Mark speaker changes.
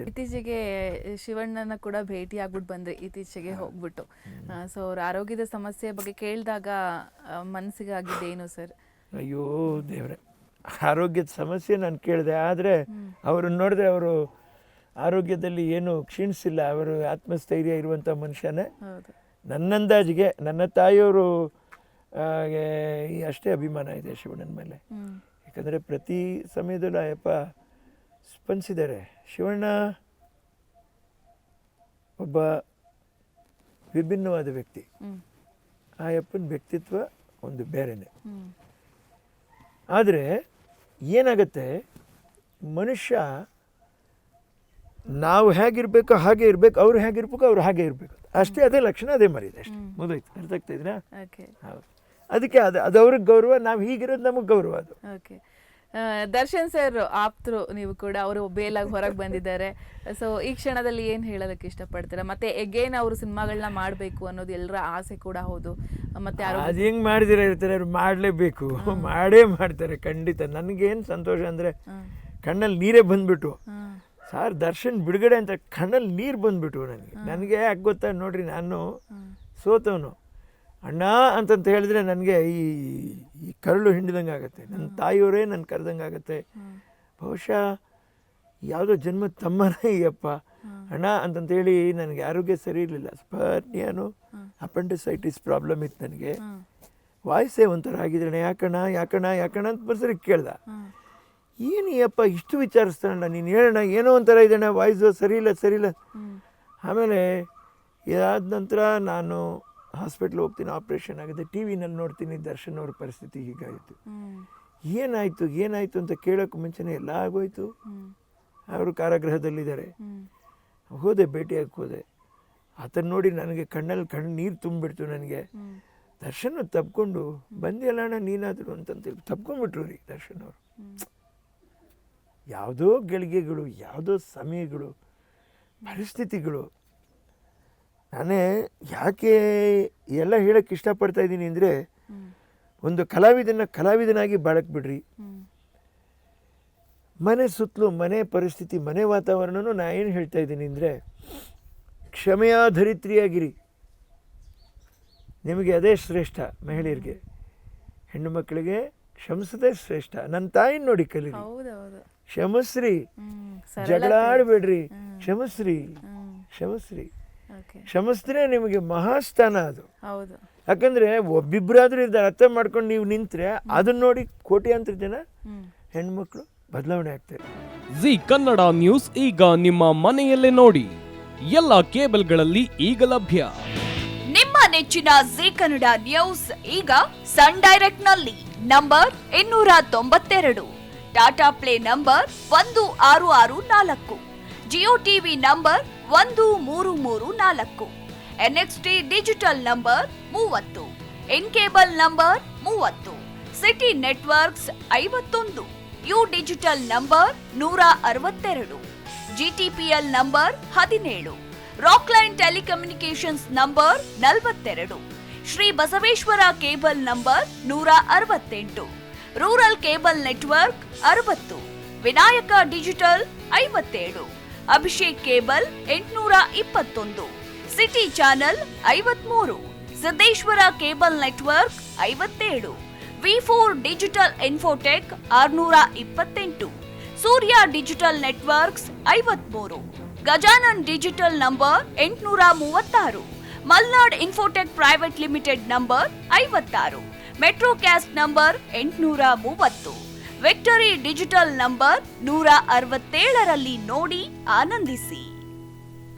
Speaker 1: ಇತ್ತೀಚೆಗೆ ಶಿವಣ್ಣನ ಕೂಡ ಭೇಟಿ ಆಗ್ಬಿಟ್ಟು ಬಂದ್ರಿ ಇತ್ತೀಚೆಗೆ ಹೋಗ್ಬಿಟ್ಟು. ಸೊ ಅವ್ರ ಆರೋಗ್ಯದ ಸಮಸ್ಯೆ ಬಗ್ಗೆ ಕೇಳಿದಾಗ ಮನಸ್ಸಿಗೆ ಆಗಿದ್ದೇನು ಸರ್?
Speaker 2: ಅಯ್ಯೋ ದೇವ್ರೆ, ಆರೋಗ್ಯದ ಸಮಸ್ಯೆ ನಾನು ಕೇಳಿದೆ. ಆದರೆ ಅವರನ್ನು ನೋಡಿದ್ರೆ ಅವರು ಆರೋಗ್ಯದಲ್ಲಿ ಏನು ಕ್ಷೀಣಿಸಿಲ್ಲ. ಅವರು ಆತ್ಮಸ್ಥೈರ್ಯ ಇರುವಂಥ ಮನುಷ್ಯನೇ. ನನ್ನಂದಾಜಿಗೆ ನನ್ನ ತಾಯಿಯವರು ಅಷ್ಟೇ ಅಭಿಮಾನ ಇದೆ ಶಿವಣ್ಣನ ಮೇಲೆ. ಯಾಕಂದರೆ ಪ್ರತಿ ಸಮಯದಲ್ಲೂ ಅಯ್ಯಪ್ಪ ಸ್ಪಂದಿಸಿದ್ದಾರೆ. ಶಿವಣ್ಣ ಒಬ್ಬ ವಿಭಿನ್ನವಾದ ವ್ಯಕ್ತಿ. ಅಯ್ಯಪ್ಪನ ವ್ಯಕ್ತಿತ್ವ ಒಂದು ಬೇರೆನೆ. ಆದರೆ ಏನಾಗುತ್ತೆ, ಮನುಷ್ಯ ನಾವು ಹೇಗಿರ್ಬೇಕು ಹಾಗೆ ಇರಬೇಕು, ಅವ್ರು ಹೇಗಿರ್ಬೇಕು ಅವ್ರು ಹಾಗೆ ಇರಬೇಕು ಅಷ್ಟೇ. ಅದೇ ಲಕ್ಷಣ, ಅದೇ ಮರ್ಯಾದೆ ಅಷ್ಟೇ. ಮುಗಿದೋಯ್ತು. ಅರ್ಥ ಆಗ್ತಾ ಇದ್ದೀರಾ? ಹೌದು. ಅದಕ್ಕೆ ಅದು ಅವ್ರಿಗೆ ಗೌರವ, ನಾವು ಹೀಗಿರೋದು ನಮಗೆ ಗೌರವ. ಅದು
Speaker 1: ದರ್ಶನ್ ಸರ್ ಆಪ್ತರು ನೀವು ಕೂಡ, ಅವರು ಬೇಲಾಗಿ ಹೊರಗೆ ಬಂದಿದ್ದಾರೆ. ಸೊ ಈ ಕ್ಷಣದಲ್ಲಿ ಏನು ಹೇಳೋದಕ್ಕೆ ಇಷ್ಟಪಡ್ತೀರಾ? ಮತ್ತೆ ಎಗೇನ್ ಅವರು ಸಿನಿಮಾಗಳನ್ನ ಮಾಡಬೇಕು ಅನ್ನೋದು ಎಲ್ಲರ ಆಸೆ ಕೂಡ ಹೌದು. ಮತ್ತೆ
Speaker 2: ಅದು ಹೆಂಗೆ ಮಾಡಿದಿರ ಇರ್ತಾರೆ, ಅವ್ರು ಮಾಡಲೇಬೇಕು, ಮಾಡೇ ಮಾಡ್ತಾರೆ ಖಂಡಿತ. ನನಗೇನು ಸಂತೋಷ ಅಂದರೆ ಕಣ್ಣಲ್ಲಿ ನೀರೇ ಬಂದ್ಬಿಟ್ಟು, ಸರ್ ದರ್ಶನ್ ಬಿಡುಗಡೆ ಅಂತ ಕಣ್ಣಲ್ಲಿ ನೀರು ಬಂದ್ಬಿಟ್ಟು ನನಗೆ ಯಾಕೆ ಗೊತ್ತಾ ನೋಡ್ರಿ, ನಾನು ಸೋತವನು. ಅಣ್ಣ ಅಂತಂತ ಹೇಳಿದ್ರೆ ನನಗೆ ಈ ಕರಳು ಹಿಂಡಿದಂಗೆ ಆಗುತ್ತೆ. ನನ್ನ ತಾಯಿಯವರೇ ನನ್ನ ಕರೆದಂಗೆ ಆಗುತ್ತೆ. ಬಹುಶಃ ಯಾವುದೋ ಜನ್ಮದ ತಮ್ಮನೇ ಅಪ್ಪ ಅಣ್ಣ ಅಂತಂತೇಳಿ. ನನಗೆ ಆರೋಗ್ಯ ಸರಿ ಇರಲಿಲ್ಲ, ಸ್ಪರ್ನಿಯಾನು ಅಪೆಂಡಿಸೈಟಿಸ್ ಪ್ರಾಬ್ಲಮ್ ಇತ್ತು ನನಗೆ. ವಾಯ್ಸೇ ಒಂಥರ ಆಗಿದ್ರೆ, ಯಾಕಣ್ಣ ಅಂತ ಬರ್ಸರಿ ಕೇಳ್ದ. ಏನು ಅಪ್ಪ ಇಷ್ಟು ವಿಚಾರಿಸ್ತಾನಣ್ಣ ನೀನು, ಹೇಳೋಣ ಏನೋ ಒಂಥರ ಇದಣ್ಣ, ವಾಯ್ಸು ಸರಿ ಇಲ್ಲ. ಆಮೇಲೆ ಇದಾದ ನಂತರ ನಾನು ಹಾಸ್ಪಿಟ್ಲ್ ಹೋಗ್ತೀನಿ, ಆಪ್ರೇಷನ್ ಆಗುತ್ತೆ. ಟಿ ವಿನಲ್ಲಿ ನೋಡ್ತೀನಿ ದರ್ಶನ್ ಅವ್ರ ಪರಿಸ್ಥಿತಿ ಹೀಗಾಯಿತು. ಏನಾಯಿತು ಅಂತ ಕೇಳೋಕ್ಕೂ ಮುಂಚೆನೇ ಎಲ್ಲ ಆಗೋಯ್ತು. ಅವರು ಕಾರಾಗೃಹದಲ್ಲಿದ್ದಾರೆ. ಹೋದೆ, ಭೇಟಿಯಾಗಿ ಹೋದೆ. ಆತನ ನೋಡಿ ನನಗೆ ಕಣ್ಣು ನೀರು ತುಂಬಿಬಿಡ್ತು ನನಗೆ. ದರ್ಶನ್ ತಪ್ಕೊಂಡು ಬಂದಿಲ್ಲ ಅಣ್ಣ ನೀನಾದರೂ ಅಂತಂತೇಳಿ ತಪ್ಕೊಂಡ್ಬಿಟ್ರು ರೀ ದರ್ಶನ್ ಅವರು. ಯಾವುದೋ ಗಳಿಗೆಗಳು, ಯಾವುದೋ ಸಮಯಗಳು, ಪರಿಸ್ಥಿತಿಗಳು. ನಾನೇ ಯಾಕೆ ಎಲ್ಲ ಹೇಳೋಕ್ಕೆ ಇಷ್ಟಪಡ್ತಾ ಇದ್ದೀನಿ ಅಂದರೆ, ಒಂದು ಕಲಾವಿದನಾಗಿ ಬಾಳಕ್ಕೆ ಬಿಡ್ರಿ. ಮನೆ ಸುತ್ತಲೂ ಮನೆ ಪರಿಸ್ಥಿತಿ, ಮನೆ ವಾತಾವರಣನೂ ನಾ ಏನು ಹೇಳ್ತಾ ಇದ್ದೀನಿ ಅಂದರೆ, ಕ್ಷಮೆಯಾಧರಿತ್ರಿಯಾಗಿರಿ. ನಿಮಗೆ ಅದೇ ಶ್ರೇಷ್ಠ. ಮಹಿಳೆಯರಿಗೆ, ಹೆಣ್ಣು ಮಕ್ಕಳಿಗೆ ಕ್ಷಮಿಸೋದೇ ಶ್ರೇಷ್ಠ. ನನ್ನ ತಾಯಿನ ನೋಡಿ ಕಲೀರಿ. ಕ್ಷಮಿಸ್ರಿ, ಜಗಳ ಆಡಬೇಡ್ರಿ, ಕ್ಷಮಿಸ್ರಿ. ಕ್ಷಮಿಸಿದ್ರೆ ನಿಮಗೆ ಮಹಾಸ್ಥಾನ ಅದು. ಯಾಕಂದ್ರೆ ಒಬ್ಬಿಬ್ಬರಾದ್ರೂ ಇದ್ದಾರೆ, ಅರ್ಥ ಮಾಡ್ಕೊಂಡು ನೀವು ನಿಂತ್ರೆ ಅದನ್ನ ನೋಡಿ ಕೋಟ್ಯಾಂತರ ಜನ ಹೆಣ್ಮಕ್ಳು ಬದಲಾವಣೆ ಆಗ್ತಾರೆ.
Speaker 3: ಜಿ ಕನ್ನಡ ನ್ಯೂಸ್ ಈಗ ನಿಮ್ಮ ಮನೆಯಲ್ಲೇ ನೋಡಿ. ಎಲ್ಲ ಕೇಬಲ್ಗಳಲ್ಲಿ ಈಗ ಲಭ್ಯ.
Speaker 4: ನಿಮ್ಮ ನೆಚ್ಚಿನ ಜಿ ಕನ್ನಡ ನ್ಯೂಸ್ ಈಗ ಸನ್ ಡೈರೆಕ್ಟ್ ನಲ್ಲಿ number 292, Tata play number 1664, Jio TV number 1334, NXT digital number 30, in cable number 30, city networks 51, U digital number 162, GTPL number 17, Rockline telecommunications number 42, Shri Basaveshwara cable number 168, rural cable network 60, Vinayaka digital 57, Abhishek cable 821, city channel 53, Siddeshwara cable network 57, V4 digital Infotech 628, Surya digital networks 53, Gajanan digital number 836, Malnad Infotech Private Limited number 56, Metrocast number 830, Victory Digital number 167ರಲ್ಲಿ ನೋಡಿ ಆನಂದಿಸಿ.